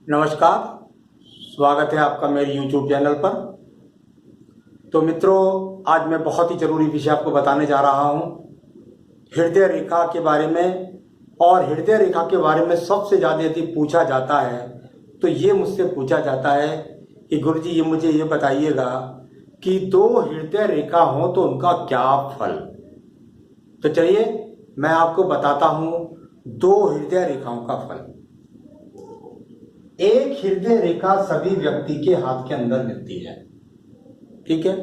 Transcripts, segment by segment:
नमस्कार, स्वागत है आपका मेरे YouTube चैनल पर। तो मित्रों, आज मैं बहुत ही जरूरी विषय आपको बताने जा रहा हूं, हृदय रेखा के बारे में। और हृदय रेखा के बारे में सबसे ज़्यादा यदि पूछा जाता है तो ये मुझसे पूछा जाता है कि गुरुजी ये मुझे ये बताइएगा कि दो हृदय रेखा हो तो उनका क्या फल। तो चलिए मैं आपको बताता हूं दो हृदय रेखाओं का फल। एक हृदय रेखा सभी व्यक्ति के हाथ के अंदर मिलती है, ठीक है।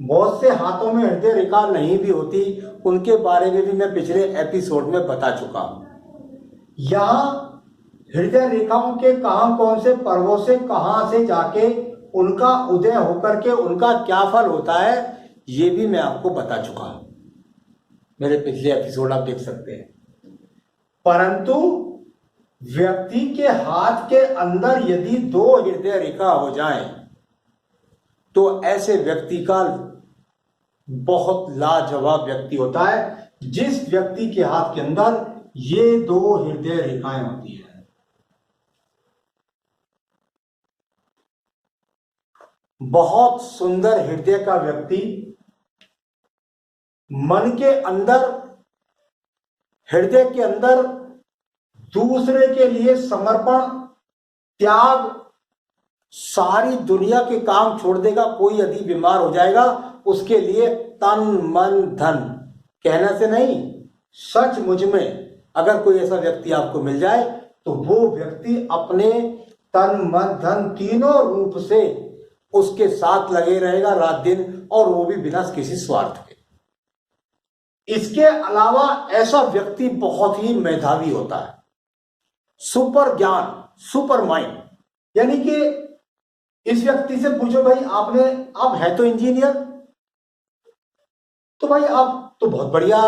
बहुत से हाथों में हृदय रेखा नहीं भी होती, उनके बारे में भी मैं पिछले एपिसोड में बता चुका हूं। यहां हृदय रेखाओं के कहां कौन से पर्वों से कहां से जाके उनका उदय होकर के उनका क्या फल होता है, ये भी मैं आपको बता चुका हूं। मेरे पिछले एपिसोड आप देख सकते हैं। परंतु व्यक्ति के हाथ के अंदर यदि दो हृदय रेखा हो जाए तो ऐसे व्यक्ति का बहुत लाजवाब व्यक्ति होता है, जिस व्यक्ति के हाथ के अंदर ये दो हृदय रेखाएं होती है। बहुत सुंदर हृदय का व्यक्ति, मन के अंदर, हृदय के अंदर दूसरे के लिए समर्पण, त्याग, सारी दुनिया के काम छोड़ देगा। कोई यदि बीमार हो जाएगा उसके लिए तन मन धन, कहने से नहीं सच मुझ में अगर कोई ऐसा व्यक्ति आपको मिल जाए तो वो व्यक्ति अपने तन मन धन तीनों रूप से उसके साथ लगे रहेगा रात दिन, और वो भी बिना किसी स्वार्थ के। इसके अलावा ऐसा व्यक्ति बहुत ही मेधावी होता है, सुपर ज्ञान, सुपर माइंड। यानी कि इस व्यक्ति से पूछो भाई आप है तो इंजीनियर, तो भाई आप तो बहुत बढ़िया,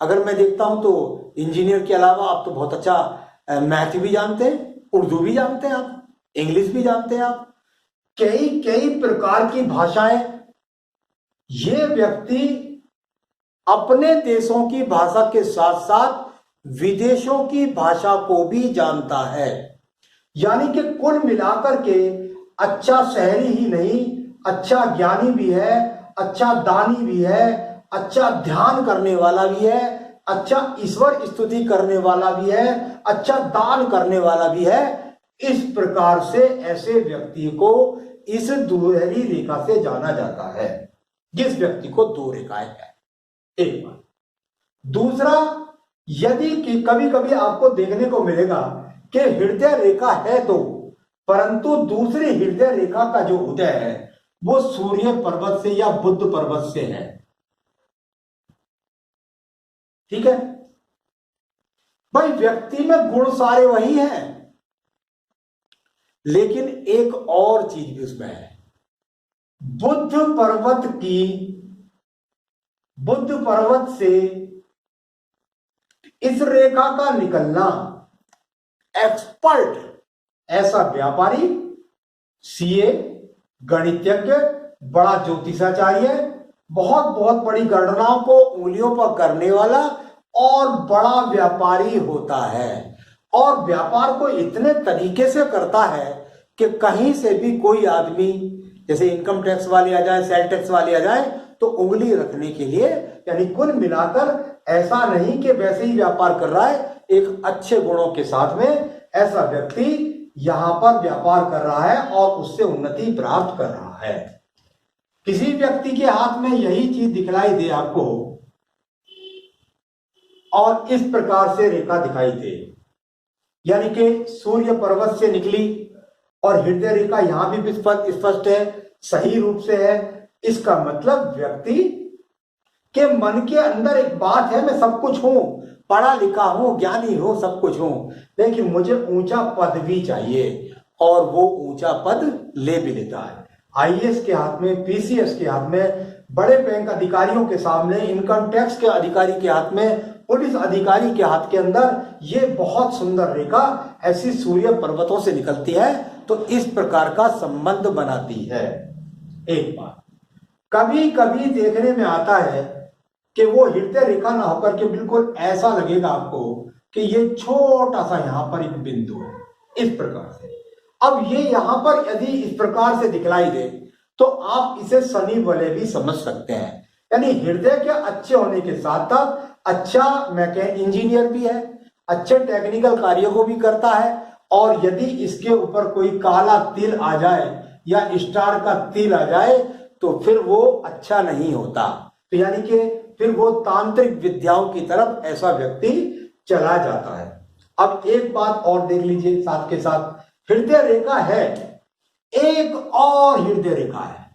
अगर मैं देखता हूं तो इंजीनियर के अलावा आप तो बहुत अच्छा मैथ भी जानते हैं, उर्दू भी जानते हैं आप, इंग्लिश भी जानते हैं आप, कई कई प्रकार की भाषाएं। ये व्यक्ति अपने देशों की भाषा के साथ साथ विदेशों की भाषा को भी जानता है। यानी कि कुल मिलाकर के अच्छा शहरी ही नहीं, अच्छा ज्ञानी भी है, अच्छा दानी भी है, अच्छा ध्यान करने वाला भी है, अच्छा ईश्वर स्तुति करने वाला भी है, अच्छा दान करने वाला भी है। इस प्रकार से ऐसे व्यक्ति को इस दोहरी रेखा से जाना जाता है, जिस व्यक्ति को दो रेखाएं हैं। एक बात। दूसरा, यदि कि कभी कभी आपको देखने को मिलेगा कि हृदय रेखा है तो, परंतु दूसरी हृदय रेखा का जो उदय है वो सूर्य पर्वत से या बुध पर्वत से है, ठीक है भाई। व्यक्ति में गुण सारे वही हैं, लेकिन एक और चीज भी उसमें है। बुध पर्वत से इस रेखा का निकलना, एक्सपर्ट, ऐसा व्यापारी, सीए, गणितज्ञ, बड़ा ज्योतिषाचार्य, बहुत बहुत बड़ी गणनाओं को उंगलियों पर करने वाला और बड़ा व्यापारी होता है। और व्यापार को इतने तरीके से करता है कि कहीं से भी कोई आदमी, जैसे इनकम टैक्स वाले आ जाए, सेल टैक्स वाले आ जाए, तो उंगली रखने के लिए, यानी कुल मिलाकर ऐसा नहीं कि वैसे ही व्यापार कर रहा है, एक अच्छे गुणों के साथ में ऐसा व्यक्ति यहां पर व्यापार कर रहा है और उससे उन्नति प्राप्त कर रहा है। किसी व्यक्ति के हाथ में यही चीज दिखलाई दे आपको और इस प्रकार से रेखा दिखाई दे, यानी कि सूर्य पर्वत से निकली और हृदय रेखा यहां भी स्पष्ट है, सही रूप से है, इसका मतलब व्यक्ति के मन के अंदर एक बात है, मैं सब कुछ हूं, पढ़ा लिखा हूं, ज्ञानी हूं, सब कुछ हूं, लेकिन मुझे ऊंचा पद भी चाहिए, और वो ऊंचा पद ले भी लेता है। आईएएस के हाथ में, पीसीएस के हाथ में, बड़े बैंक अधिकारियों के सामने, इनकम टैक्स के अधिकारी के हाथ में, पुलिस अधिकारी के हाथ के अंदर ये बहुत सुंदर रेखा ऐसी सूर्य पर्वतों से निकलती है, तो इस प्रकार का संबंध बनाती है। एक बात कभी कभी देखने में आता है कि वो हृदय रेखा ना होकर के बिल्कुल ऐसा लगेगा आपको कि ये छोटा सा यहां पर एक बिंदु है, इस प्रकार से। अब ये यहां पर यदि इस प्रकार से दिखलाई दे तो आप इसे शनि वलय भी समझ सकते हैं। यानी हृदय के अच्छे होने के साथ साथ अच्छा इंजीनियर भी है, अच्छे टेक्निकल कार्यों को भी करता है, और यदि इसके ऊपर कोई काला तिल आ जाए या स्टार का तिल आ जाए तो फिर वो अच्छा नहीं होता। तो यानी कि फिर वो तांत्रिक विद्याओं की तरफ ऐसा व्यक्ति चला जाता है। अब एक बात और देख लीजिए साथ के साथ, हृदय रेखा है, एक और हृदय रेखा है,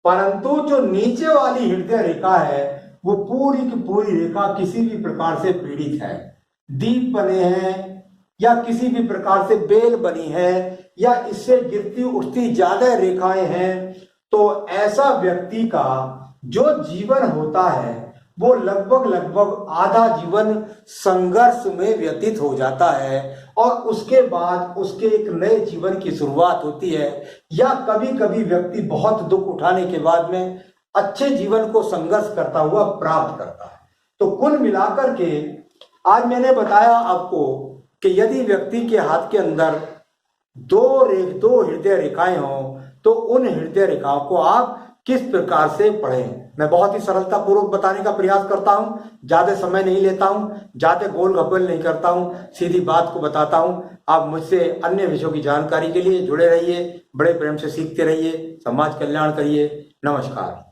परंतु जो नीचे वाली हृदय रेखा है वो पूरी की पूरी रेखा किसी भी प्रकार से पीड़ित है। दीप बने हैं या किसी भी प्रकार से बेल बनी है या इससे गिरती उठती ज्यादा रेखाएं हैं, तो ऐसा व्यक्ति का जो जीवन होता है वो लगभग आधा जीवन संघर्ष में व्यतीत हो जाता है, और उसके बाद उसके एक नए जीवन की शुरुआत होती है। या कभी कभी व्यक्ति बहुत दुख उठाने के बाद में अच्छे जीवन को संघर्ष करता हुआ प्राप्त करता है। तो कुल मिलाकर के आज मैंने बताया आपको कि यदि व्यक्ति के हाथ के अंदर दो हृदय रेखाएं हों तो उन हृदय रेखाओं को आप किस प्रकार से पढ़ें। मैं बहुत ही सरलता पूर्वक बताने का प्रयास करता हूं, ज्यादा समय नहीं लेता हूं, ज्यादा गोल गप्पल नहीं करता हूं, सीधी बात को बताता हूं। आप मुझसे अन्य विषयों की जानकारी के लिए जुड़े रहिए, बड़े प्रेम से सीखते रहिए, समाज कल्याण करिए। नमस्कार।